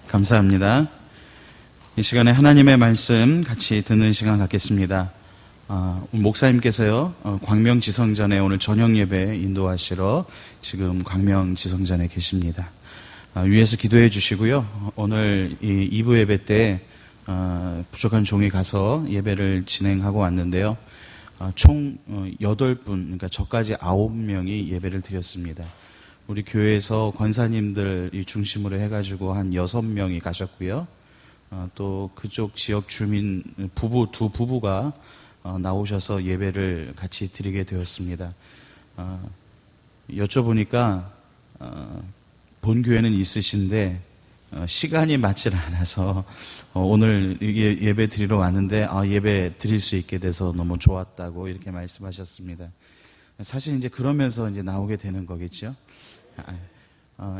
감사합니다. 이 시간에 하나님의 말씀 같이 듣는 시간 갖겠습니다. 목사님께서요, 광명지성전에 오늘 저녁 예배 인도하시러 지금 광명지성전에 계십니다. 위에서 기도해 주시고요. 오늘 이 2부 예배 때 부족한 종이 가서 예배를 진행하고 왔는데요. 총 8분, 그러니까 저까지 9명이 예배를 드렸습니다. 우리 교회에서 권사님들 중심으로 해가지고 한 6명이 가셨고요. 또 그쪽 지역 주민 두 부부가 나오셔서 예배를 같이 드리게 되었습니다. 여쭤보니까 본 교회는 있으신데 시간이 맞질 않아서 오늘 예배 드리러 왔는데 예배 드릴 수 있게 돼서 너무 좋았다고 이렇게 말씀하셨습니다. 사실 이제 그러면서 이제 나오게 되는 거겠죠.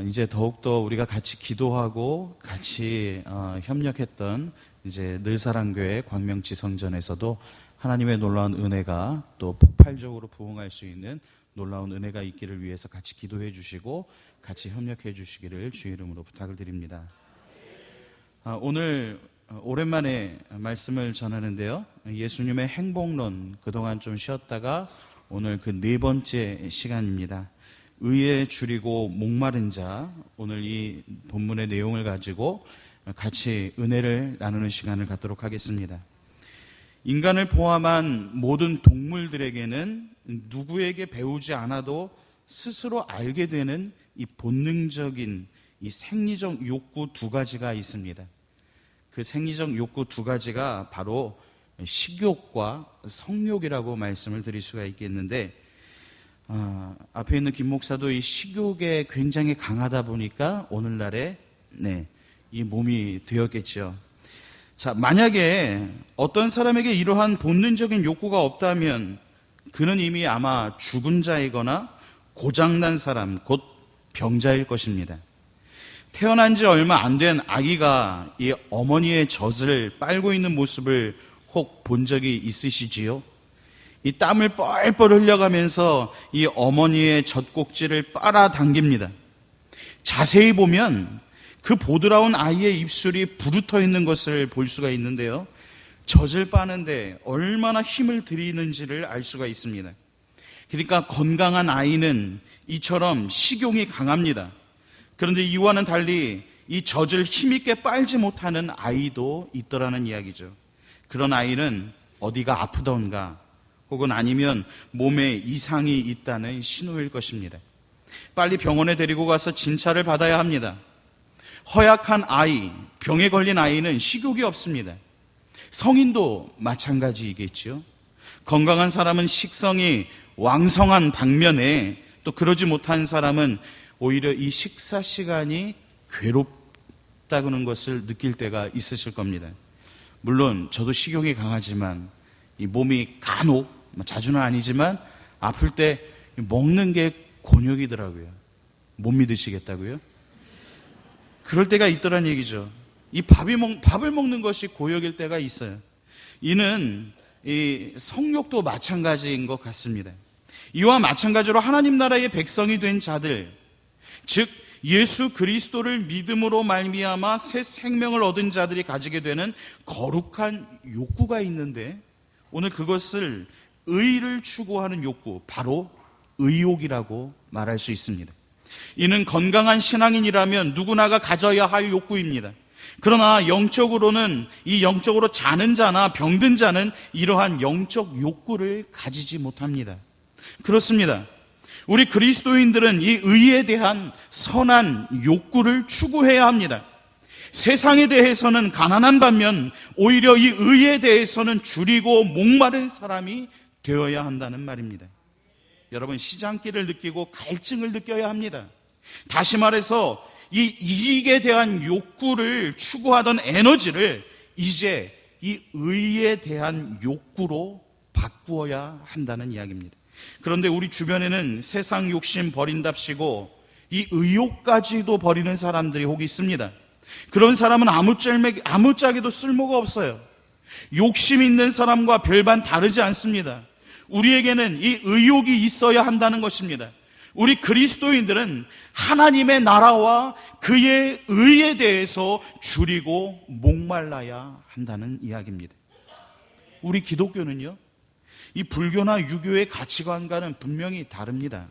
이제 더욱더 우리가 같이 기도하고 같이 협력했던 이제 늘사랑교회 광명지성전에서도 하나님의 놀라운 은혜가 또 폭발적으로 부흥할 수 있는 놀라운 은혜가 있기를 위해서 같이 기도해 주시고 같이 협력해 주시기를 주의 이름으로 부탁을 드립니다. 오늘 오랜만에 말씀을 전하는데요. 예수님의 행복론, 그동안 좀 쉬었다가 오늘 그 4번째 시간입니다. 의에 줄이고 목마른 자, 오늘 이 본문의 내용을 가지고 같이 은혜를 나누는 시간을 갖도록 하겠습니다. 인간을 포함한 모든 동물들에게는 누구에게 배우지 않아도 스스로 알게 되는 이 본능적인 이 생리적 욕구 2가지가 있습니다. 그 생리적 욕구 2가지가 바로 식욕과 성욕이라고 말씀을 드릴 수가 있겠는데, 앞에 있는 김 목사도 이 식욕에 굉장히 강하다 보니까 오늘날에 이 몸이 되었겠죠. 자, 만약에 어떤 사람에게 이러한 본능적인 욕구가 없다면 그는 이미 아마 죽은 자이거나 고장난 사람, 곧 병자일 것입니다. 태어난 지 얼마 안 된 아기가 이 어머니의 젖을 빨고 있는 모습을 혹 본 적이 있으시지요? 이 땀을 뻘뻘 흘려가면서 이 어머니의 젖꼭지를 빨아당깁니다. 자세히 보면 그 보드라운 아이의 입술이 부르터 있는 것을 볼 수가 있는데요. 젖을 빠는데 얼마나 힘을 들이는지를 알 수가 있습니다. 그러니까 건강한 아이는 이처럼 식욕이 강합니다. 그런데 이와는 달리 이 젖을 힘있게 빨지 못하는 아이도 있더라는 이야기죠. 그런 아이는 어디가 아프던가 혹은 아니면 몸에 이상이 있다는 신호일 것입니다. 빨리 병원에 데리고 가서 진찰을 받아야 합니다. 허약한 아이, 병에 걸린 아이는 식욕이 없습니다. 성인도 마찬가지이겠죠. 건강한 사람은 식성이 왕성한 반면에 또 그러지 못한 사람은 오히려 이 식사 시간이 괴롭다는 것을 느낄 때가 있으실 겁니다. 물론 저도 식욕이 강하지만 이 몸이 간혹, 자주는 아니지만 아플 때 먹는 게 곤욕이더라고요. 못 믿으시겠다고요? 그럴 때가 있더란 얘기죠. 이 밥을 먹는 것이 고역일 때가 있어요. 이는 이 성욕도 마찬가지인 것 같습니다. 이와 마찬가지로 하나님 나라의 백성이 된 자들, 즉 예수 그리스도를 믿음으로 말미암아 새 생명을 얻은 자들이 가지게 되는 거룩한 욕구가 있는데, 오늘 그것을 의를 추구하는 욕구, 바로 의욕이라고 말할 수 있습니다. 이는 건강한 신앙인이라면 누구나가 가져야 할 욕구입니다. 그러나 영적으로는 이 영적으로 자는 자나 병든 자는 이러한 영적 욕구를 가지지 못합니다. 그렇습니다. 우리 그리스도인들은 이 의에 대한 선한 욕구를 추구해야 합니다. 세상에 대해서는 가난한 반면 오히려 이 의에 대해서는 줄이고 목마른 사람이 되어야 한다는 말입니다. 여러분, 시장길을 느끼고 갈증을 느껴야 합니다. 다시 말해서 이 이익에 대한 욕구를 추구하던 에너지를 이제 이 의에 대한 욕구로 바꾸어야 한다는 이야기입니다. 그런데 우리 주변에는 세상 욕심 버린답시고 이 의욕까지도 버리는 사람들이 혹 있습니다. 그런 사람은 아무짝에도 쓸모가 없어요. 욕심 있는 사람과 별반 다르지 않습니다. 우리에게는 이 의욕이 있어야 한다는 것입니다. 우리 그리스도인들은 하나님의 나라와 그 그의 의에 대해서 줄이고 목말라야 한다는 이야기입니다. 우리 기독교는요, 이 불교나 유교의 가치관과는 분명히 다릅니다.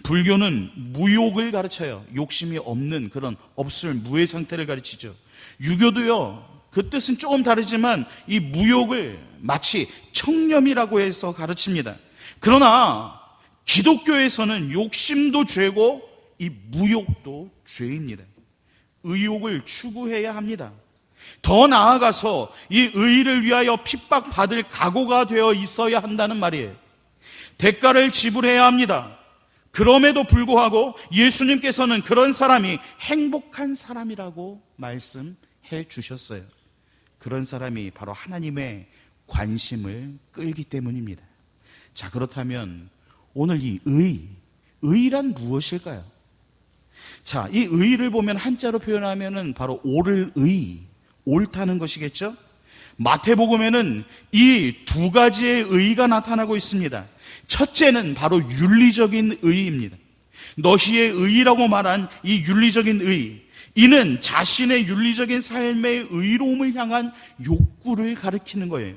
불교는 무욕을 가르쳐요. 욕심이 없는 그런 없을 무의 상태를 가르치죠. 유교도요, 그 뜻은 조금 다르지만 이 무욕을 마치 청렴이라고 해서 가르칩니다. 그러나 기독교에서는 욕심도 죄고 이 무욕도 죄입니다. 의욕을 추구해야 합니다. 더 나아가서 이 의를 위하여 핍박받을 각오가 되어 있어야 한다는 말이에요. 대가를 지불해야 합니다. 그럼에도 불구하고 예수님께서는 그런 사람이 행복한 사람이라고 말씀해 주셨어요. 그런 사람이 바로 하나님의 관심을 끌기 때문입니다. 자, 그렇다면 오늘 이 의란 무엇일까요? 자, 이 의를 보면 한자로 표현하면은 바로 옳을 의, 옳다는 것이겠죠? 마태복음에는 이 두 가지의 의가 나타나고 있습니다. 첫째는 바로 윤리적인 의입니다. 너희의 의라고 말한 이 윤리적인 의, 이는 자신의 윤리적인 삶의 의로움을 향한 욕구를 가리키는 거예요.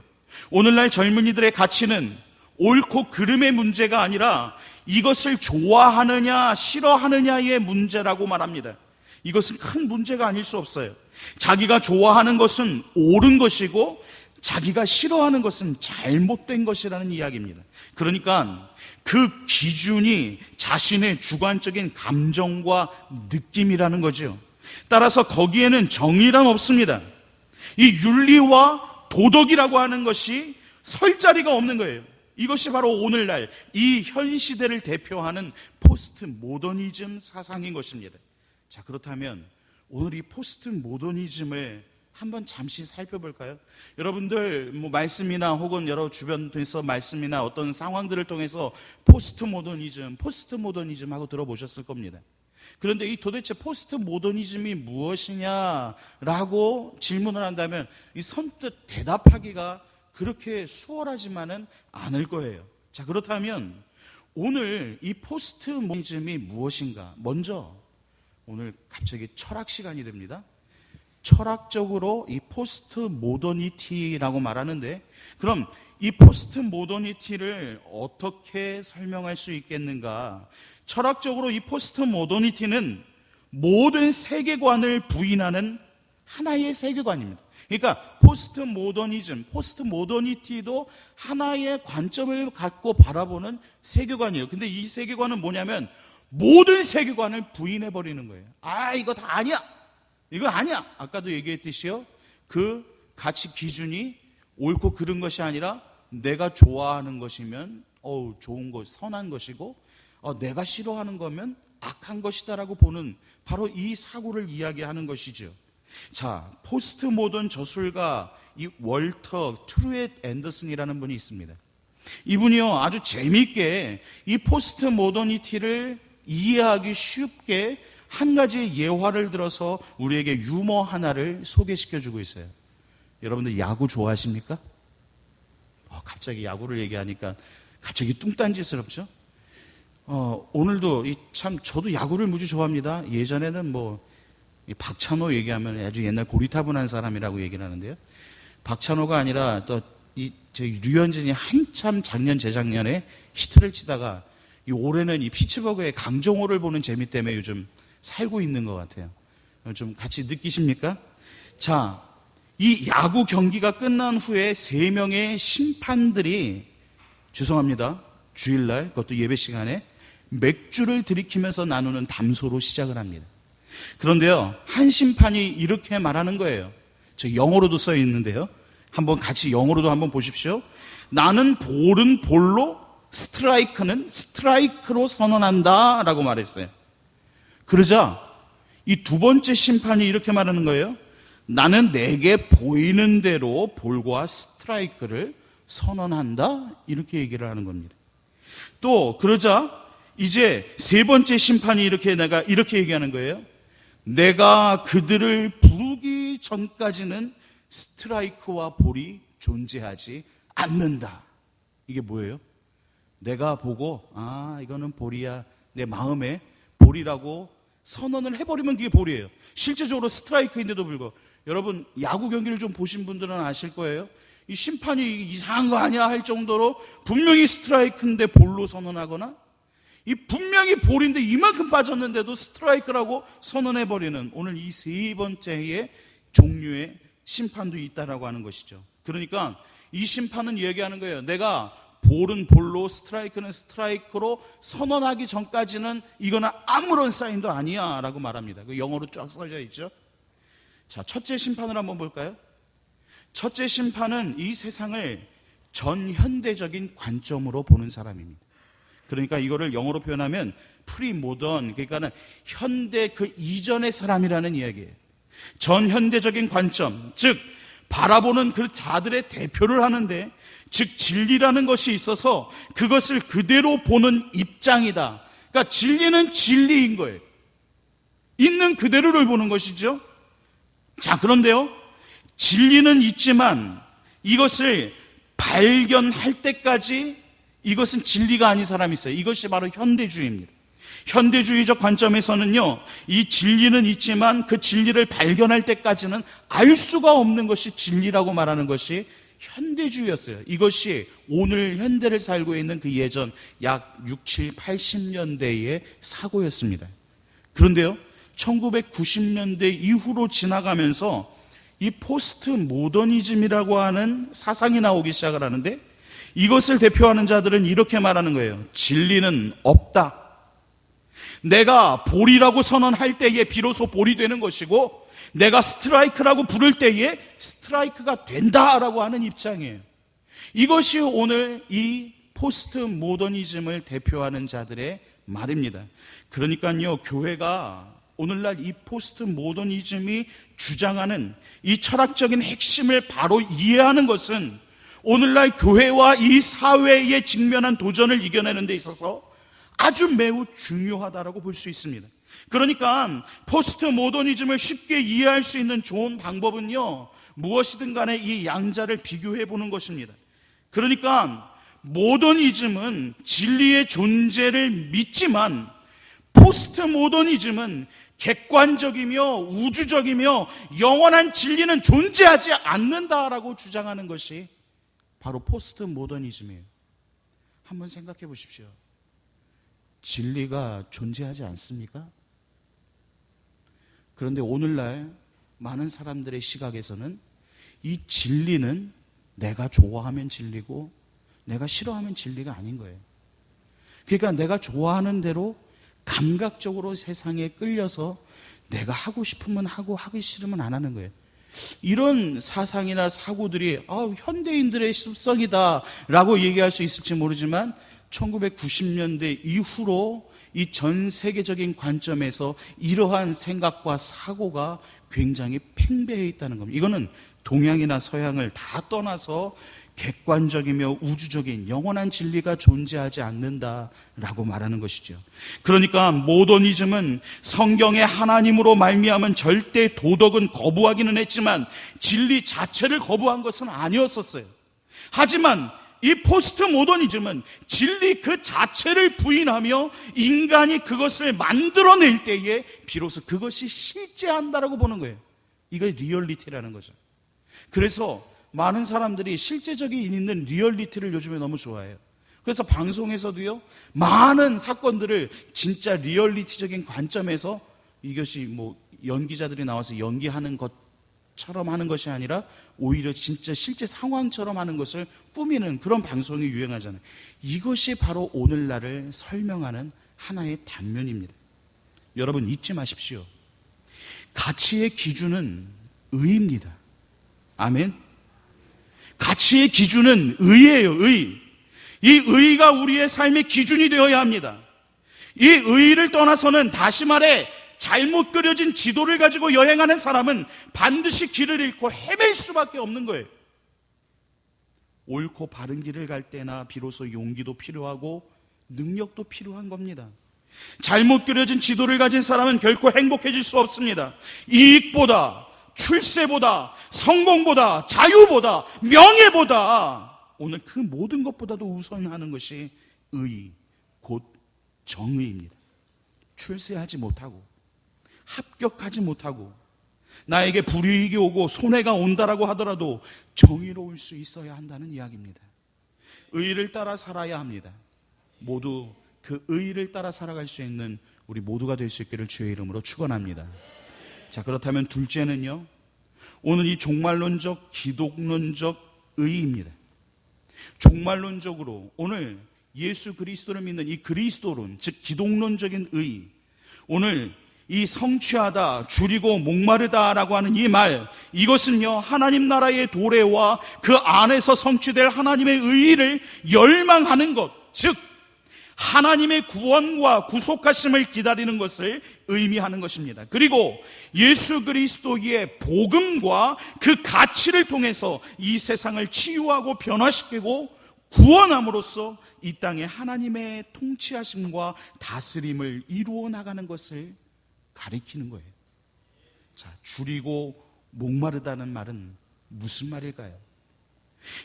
오늘날 젊은이들의 가치는 옳고 그름의 문제가 아니라 이것을 좋아하느냐 싫어하느냐의 문제라고 말합니다. 이것은 큰 문제가 아닐 수 없어요. 자기가 좋아하는 것은 옳은 것이고 자기가 싫어하는 것은 잘못된 것이라는 이야기입니다. 그러니까 그 기준이 자신의 주관적인 감정과 느낌이라는 거죠. 따라서 거기에는 정의란 없습니다. 이 윤리와 도덕이라고 하는 것이 설 자리가 없는 거예요. 이것이 바로 오늘날 이 현 시대를 대표하는 포스트 모더니즘 사상인 것입니다. 자, 그렇다면 오늘 이 포스트 모더니즘을 한번 잠시 살펴볼까요? 여러분들 말씀이나 혹은 여러 주변에서 말씀이나 어떤 상황들을 통해서 포스트 모더니즘 하고 들어보셨을 겁니다. 그런데 이 도대체 포스트 모더니즘이 무엇이냐라고 질문을 한다면 이 선뜻 대답하기가 그렇게 수월하지만은 않을 거예요. 자, 그렇다면 오늘 이 포스트 모더니즘이 무엇인가? 먼저 오늘 갑자기 철학 시간이 됩니다. 철학적으로 이 포스트 모더니티라고 말하는데, 그럼 이 포스트 모더니티를 어떻게 설명할 수 있겠는가? 철학적으로 이 포스트 모더니티는 모든 세계관을 부인하는 하나의 세계관입니다. 그러니까 포스트 모더니티도 하나의 관점을 갖고 바라보는 세계관이에요. 근데 이 세계관은 뭐냐면 모든 세계관을 부인해버리는 거예요. 이거 다 아니야. 이거 아니야. 아까도 얘기했듯이요. 그 가치 기준이 옳고 그른 것이 아니라 내가 좋아하는 것이면 좋은 것, 선한 것이고 내가 싫어하는 거면 악한 것이다라고 보는 바로 이 사고를 이야기하는 것이죠. 자, 포스트 모던 저술가 이 월터 트루엣 앤더슨이라는 분이 있습니다. 이분이요, 아주 재미있게 이 포스트 모더니티를 이해하기 쉽게 한 가지 예화를 들어서 우리에게 유머 하나를 소개시켜주고 있어요. 여러분들 야구 좋아하십니까? 갑자기 야구를 얘기하니까 갑자기 뚱딴지스럽죠? 오늘도 참 저도 야구를 무지 좋아합니다. 예전에는 박찬호 얘기하면 아주 옛날 고리타분한 사람이라고 얘기를 하는데요. 박찬호가 아니라 저희 류현진이 한참 작년 재작년에 히트를 치다가 올해는 이 피츠버그의 강정호를 보는 재미 때문에 요즘 살고 있는 것 같아요. 좀 같이 느끼십니까? 자, 이 야구 경기가 끝난 후에 3명의 심판들이 죄송합니다. 주일날 그것도 예배 시간에 맥주를 들이키면서 나누는 담소로 시작을 합니다. 그런데요, 한 심판이 이렇게 말하는 거예요. 저 영어로도 써 있는데요. 한번 같이 영어로도 한번 보십시오. 나는 볼은 볼로, 스트라이크는 스트라이크로 선언한다 라고 말했어요. 그러자 이 두 번째 심판이 이렇게 말하는 거예요. 나는 내게 보이는 대로 볼과 스트라이크를 선언한다, 이렇게 얘기를 하는 겁니다. 또 그러자 이제 세 번째 심판이 이렇게 얘기하는 거예요. 내가 그들을 부르기 전까지는 스트라이크와 볼이 존재하지 않는다. 이게 뭐예요? 내가 보고 이거는 볼이야, 내 마음에 볼이라고 선언을 해버리면 그게 볼이에요. 실제적으로 스트라이크인데도 불구하고. 여러분, 야구 경기를 좀 보신 분들은 아실 거예요. 이 심판이 이상한 거 아니야 할 정도로 분명히 스트라이크인데 볼로 선언하거나, 이 분명히 볼인데 이만큼 빠졌는데도 스트라이크라고 선언해버리는, 오늘 이 세 번째의 종류의 심판도 있다라고 하는 것이죠. 그러니까 이 심판은 얘기하는 거예요. 내가 볼은 볼로, 스트라이크는 스트라이크로 선언하기 전까지는 이거는 아무런 사인도 아니야 라고 말합니다. 그 영어로 쫙 써져 있죠. 자, 첫째 심판을 한번 볼까요? 첫째 심판은 이 세상을 전현대적인 관점으로 보는 사람입니다. 그러니까 이거를 영어로 표현하면 프리모던, 그러니까는 현대 그 이전의 사람이라는 이야기예요. 전현대적인 관점, 즉 바라보는 그 자들의 대표를 하는데, 즉 진리라는 것이 있어서 그것을 그대로 보는 입장이다. 그러니까 진리는 진리인 거예요. 있는 그대로를 보는 것이죠. 자, 그런데요, 진리는 있지만 이것을 발견할 때까지 이것은 진리가 아닌 사람이 있어요. 이것이 바로 현대주의입니다. 현대주의적 관점에서는요, 이 진리는 있지만 그 진리를 발견할 때까지는 알 수가 없는 것이 진리라고 말하는 것이 현대주의였어요. 이것이 오늘 현대를 살고 있는 그 예전 약 6, 7, 80년대의 사고였습니다. 그런데요, 1990년대 이후로 지나가면서 이 포스트 모더니즘이라고 하는 사상이 나오기 시작을 하는데, 이것을 대표하는 자들은 이렇게 말하는 거예요. 진리는 없다. 내가 볼이라고 선언할 때에 비로소 볼이 되는 것이고, 내가 스트라이크라고 부를 때에 스트라이크가 된다라고 하는 입장이에요. 이것이 오늘 이 포스트 모더니즘을 대표하는 자들의 말입니다. 그러니까요, 교회가 오늘날 이 포스트 모더니즘이 주장하는 이 철학적인 핵심을 바로 이해하는 것은 오늘날 교회와 이 사회에 직면한 도전을 이겨내는 데 있어서 아주 매우 중요하다라고 볼 수 있습니다. 그러니까 포스트 모더니즘을 쉽게 이해할 수 있는 좋은 방법은요, 무엇이든 간에 이 양자를 비교해 보는 것입니다. 그러니까 모더니즘은 진리의 존재를 믿지만 포스트 모더니즘은 객관적이며 우주적이며 영원한 진리는 존재하지 않는다라고 주장하는 것이 바로 포스트 모더니즘이에요. 한번 생각해 보십시오. 진리가 존재하지 않습니까? 그런데 오늘날 많은 사람들의 시각에서는 이 진리는 내가 좋아하면 진리고 내가 싫어하면 진리가 아닌 거예요. 그러니까 내가 좋아하는 대로 감각적으로 세상에 끌려서 내가 하고 싶으면 하고 하기 싫으면 안 하는 거예요. 이런 사상이나 사고들이 현대인들의 습성이다라고 얘기할 수 있을지 모르지만 1990년대 이후로 이 전 세계적인 관점에서 이러한 생각과 사고가 굉장히 팽배해 있다는 겁니다. 이거는 동양이나 서양을 다 떠나서 객관적이며 우주적인 영원한 진리가 존재하지 않는다라고 말하는 것이죠. 그러니까 모더니즘은 성경의 하나님으로 말미암은 절대 도덕은 거부하기는 했지만 진리 자체를 거부한 것은 아니었었어요. 하지만 이 포스트 모더니즘은 진리 그 자체를 부인하며 인간이 그것을 만들어낼 때에 비로소 그것이 실제한다라고 보는 거예요. 이게 리얼리티라는 거죠. 그래서 많은 사람들이 실제적인 있는 리얼리티를 요즘에 너무 좋아해요. 그래서 방송에서도요, 많은 사건들을 진짜 리얼리티적인 관점에서 이것이 뭐 연기자들이 나와서 연기하는 것처럼 하는 것이 아니라 오히려 진짜 실제 상황처럼 하는 것을 꾸미는 그런 방송이 유행하잖아요. 이것이 바로 오늘날을 설명하는 하나의 단면입니다. 여러분 잊지 마십시오. 가치의 기준은 의입니다. 아멘. 가치의 기준은 의예요. 의. 이 의가 우리의 삶의 기준이 되어야 합니다. 이 의를 떠나서는, 다시 말해 잘못 그려진 지도를 가지고 여행하는 사람은 반드시 길을 잃고 헤맬 수밖에 없는 거예요. 옳고 바른 길을 갈 때나 비로소 용기도 필요하고 능력도 필요한 겁니다. 잘못 그려진 지도를 가진 사람은 결코 행복해질 수 없습니다. 이익보다, 출세보다, 성공보다, 자유보다, 명예보다 오늘 그 모든 것보다도 우선하는 것이 의, 곧 정의입니다. 출세하지 못하고 합격하지 못하고 나에게 불이익이 오고 손해가 온다라고 하더라도 정의로울 수 있어야 한다는 이야기입니다. 의를 따라 살아야 합니다. 모두 그 의를 따라 살아갈 수 있는 우리 모두가 될 수 있기를 주의 이름으로 축원합니다. 자, 그렇다면 둘째는요, 오늘 이 종말론적 기독론적 의입니다. 종말론적으로 오늘 예수 그리스도를 믿는 이 그리스도론, 즉 기독론적인 의, 오늘 이 성취하다, 줄이고 목마르다라고 하는 이 말, 이것은요 하나님 나라의 도래와 그 안에서 성취될 하나님의 의의를 열망하는 것, 즉 하나님의 구원과 구속하심을 기다리는 것을 의미하는 것입니다. 그리고 예수 그리스도의 복음과 그 가치를 통해서 이 세상을 치유하고 변화시키고 구원함으로써 이 땅에 하나님의 통치하심과 다스림을 이루어 나가는 것을 가리키는 거예요. 자, 줄이고 목마르다는 말은 무슨 말일까요?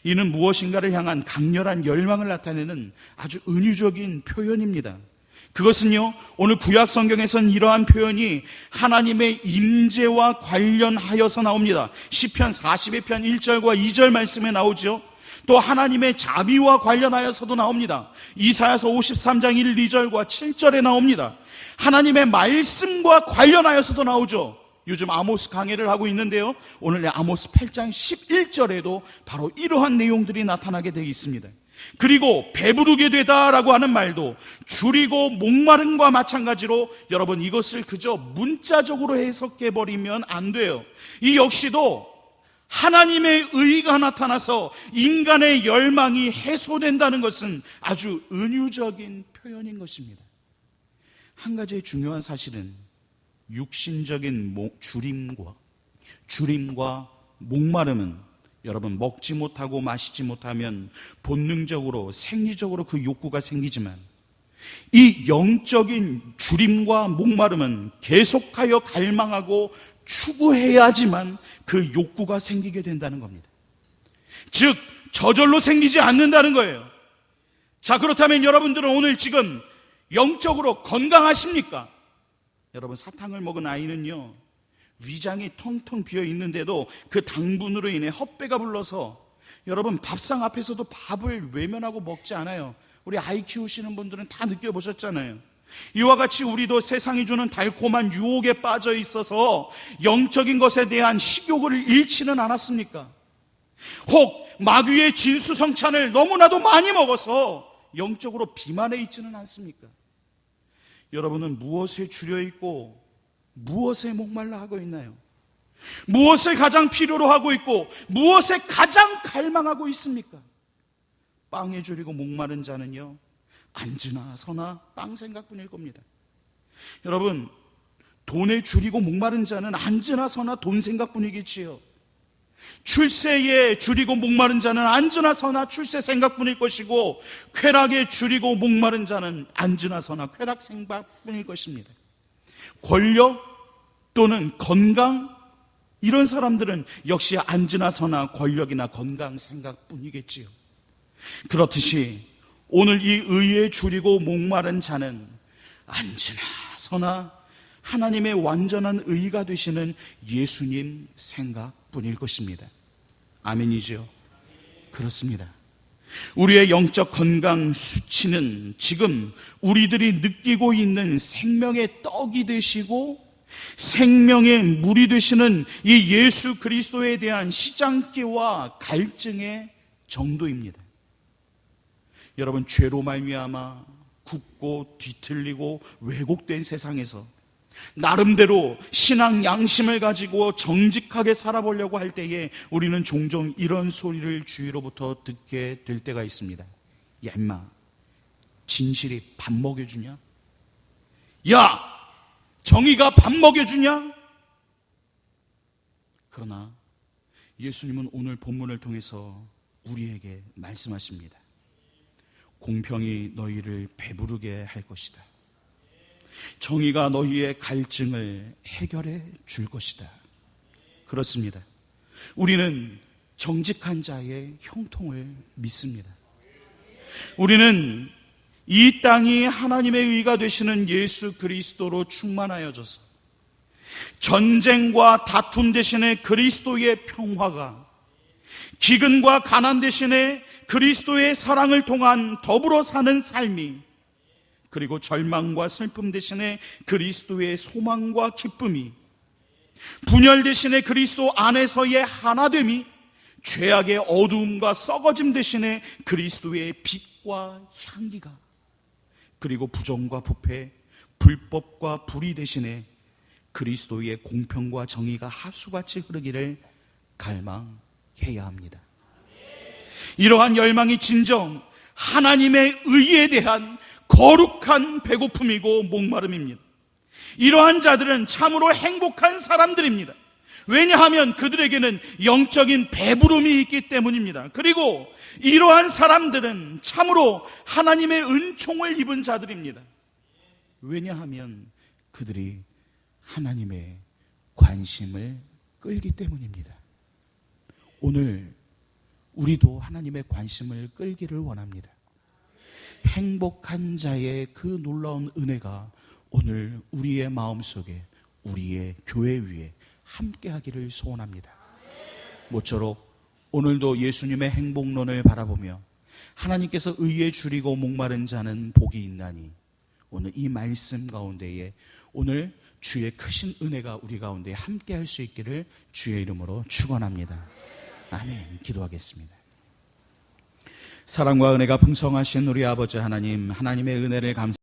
이는 무엇인가를 향한 강렬한 열망을 나타내는 아주 은유적인 표현입니다. 그것은요, 오늘 구약 성경에서는 이러한 표현이 하나님의 임재와 관련하여서 나옵니다. 시편 42편 1절과 2절 말씀에 나오죠. 또 하나님의 자비와 관련하여서도 나옵니다. 이사야서 53장 1, 2절과 7절에 나옵니다. 하나님의 말씀과 관련하여서도 나오죠. 요즘 아모스 강해를 하고 있는데요, 오늘 아모스 8장 11절에도 바로 이러한 내용들이 나타나게 되어 있습니다. 그리고 배부르게 되다라고 하는 말도 줄이고 목마름과 마찬가지로 여러분 이것을 그저 문자적으로 해석해버리면 안 돼요. 이 역시도 하나님의 의가 나타나서 인간의 열망이 해소된다는 것은 아주 은유적인 표현인 것입니다. 한 가지 중요한 사실은 육신적인 줄임과 목마름은 여러분 먹지 못하고 마시지 못하면 본능적으로 생리적으로 그 욕구가 생기지만 이 영적인 줄임과 목마름은 계속하여 갈망하고 추구해야지만 그 욕구가 생기게 된다는 겁니다. 즉 저절로 생기지 않는다는 거예요. 자, 그렇다면 여러분들은 오늘 지금 영적으로 건강하십니까? 여러분, 사탕을 먹은 아이는요 위장이 텅텅 비어 있는데도 그 당분으로 인해 헛배가 불러서 여러분 밥상 앞에서도 밥을 외면하고 먹지 않아요. 우리 아이 키우시는 분들은 다 느껴보셨잖아요. 이와 같이 우리도 세상이 주는 달콤한 유혹에 빠져 있어서 영적인 것에 대한 식욕을 잃지는 않았습니까? 혹 마귀의 진수성찬을 너무나도 많이 먹어서 영적으로 비만해 있지는 않습니까? 여러분은 무엇에 줄여 있고 무엇에 목말라 하고 있나요? 무엇을 가장 필요로 하고 있고 무엇에 가장 갈망하고 있습니까? 빵에 줄이고 목마른 자는요 앉으나 서나 빵 생각뿐일 겁니다. 여러분, 돈에 줄이고 목마른 자는 앉으나 서나 돈 생각뿐이겠지요. 출세에 줄이고 목마른 자는 앉으나 서나 출세 생각뿐일 것이고, 쾌락에 줄이고 목마른 자는 앉으나 서나 쾌락 생각뿐일 것입니다. 권력 또는 건강, 이런 사람들은 역시 앉으나 서나 권력이나 건강 생각뿐이겠지요. 그렇듯이 오늘 이 의에 줄이고 목마른 자는 앉으나 서나 하나님의 완전한 의가 되시는 예수님 생각뿐일 것입니다. 아멘이죠? 그렇습니다. 우리의 영적 건강 수치는 지금 우리들이 느끼고 있는 생명의 떡이 되시고 생명의 물이 되시는 이 예수 그리스도에 대한 시장기와 갈증의 정도입니다. 여러분, 죄로 말미암아 굳고 뒤틀리고 왜곡된 세상에서 나름대로 신앙 양심을 가지고 정직하게 살아보려고 할 때에 우리는 종종 이런 소리를 주위로부터 듣게 될 때가 있습니다. 야, 임마, 진실이 밥 먹여주냐? 야, 정의가 밥 먹여주냐? 그러나 예수님은 오늘 본문을 통해서 우리에게 말씀하십니다. 공평이 너희를 배부르게 할 것이다. 정의가 너희의 갈증을 해결해 줄 것이다. 그렇습니다. 우리는 정직한 자의 형통을 믿습니다. 우리는 이 땅이 하나님의 의가 되시는 예수 그리스도로 충만하여져서 전쟁과 다툼 대신에 그리스도의 평화가, 기근과 가난 대신에 그리스도의 사랑을 통한 더불어 사는 삶이, 그리고 절망과 슬픔 대신에 그리스도의 소망과 기쁨이, 분열 대신에 그리스도 안에서의 하나됨이, 죄악의 어두움과 썩어짐 대신에 그리스도의 빛과 향기가, 그리고 부정과 부패, 불법과 불의 대신에 그리스도의 공평과 정의가 하수같이 흐르기를 갈망해야 합니다. 이러한 열망이 진정 하나님의 의에 대한 거룩한 배고픔이고 목마름입니다. 이러한 자들은 참으로 행복한 사람들입니다. 왜냐하면 그들에게는 영적인 배부름이 있기 때문입니다. 그리고 이러한 사람들은 참으로 하나님의 은총을 입은 자들입니다. 왜냐하면 그들이 하나님의 관심을 끌기 때문입니다. 오늘 우리도 하나님의 관심을 끌기를 원합니다. 행복한 자의 그 놀라운 은혜가 오늘 우리의 마음속에, 우리의 교회 위에 함께하기를 소원합니다. 모쪼록 오늘도 예수님의 행복론을 바라보며 하나님께서 의에 줄이고 목마른 자는 복이 있나니, 오늘 이 말씀 가운데에 오늘 주의 크신 은혜가 우리 가운데 함께할 수 있기를 주의 이름으로 축원합니다. 아멘. 기도하겠습니다. 사랑과 은혜가 풍성하신 우리 아버지 하나님, 하나님의 은혜를 감사합니다.